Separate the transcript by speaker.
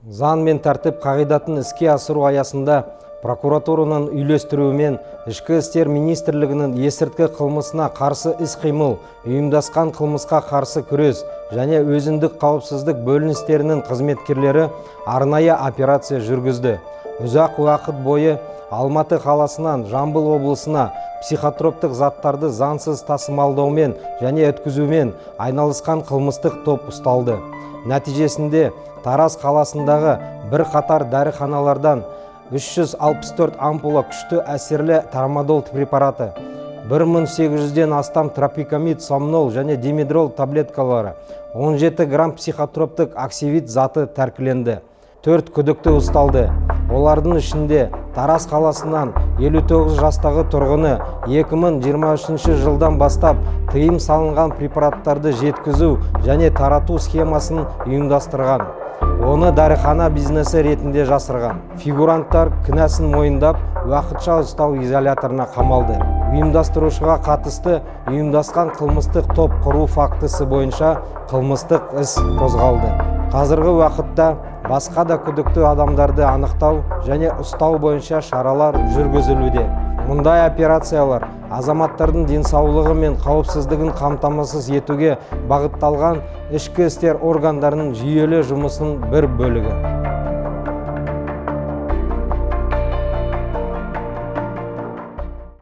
Speaker 1: Заң мен тәртіп қағидатын іске асыру аясында прокуратураның үйлестіруімен Ішкі істер министрлігінің есірткі қылмысына қарсы іс-қимыл, ұйымдасқан қылмысқа қарсы күрес және өзіндік қауіпсіздік бөліністерінің қызметкерлері арнайы операция жүргізді. Ұзақ уақыт бойы Алматы қаласынан Жамбыл облысына психотроптық заттарды заңсыз тасымалдаумен және өткізумен айналысқан қылмыстық топ ұсталды. Нәтижесінде Тараз қаласындағы бірқатар дәріханалардан 364 ампула күшті әсерлі трамадол препараты, 1800-ден астам тропикамид, сомнол және димедрол таблеткалары, 17 грамм психотроптық оксивит заты тәркіленді. 4 күдікті ұсталды. Олардың ішінде Тараз қаласынан 59 жастағы тұрғыны 2023 жылдан бастап тыйым салынған препараттарды жеткізу және тарату схемасын ұйымдастырған. Оны дәріхана бизнесі ретінде жасырған. Фигуранттар кінәсін мойындап, уақытша ұстау изоляторына қамалды. Ұйымдастырушыға қатысты ұйымдасқан қылмыстық топ құру фактісі бойынша қылмыстық іс қозғалды. Қазіргі уақытта басқа да күдікті адамдарды анықтау және ұстау бойынша шаралар жүргізілуде. Мұндай операциялар азаматтардың денсаулығы мен қауіпсіздігін қамтамасыз етуге бағытталған ішкі істер органдарының жүйелі жұмысының бір бөлігі.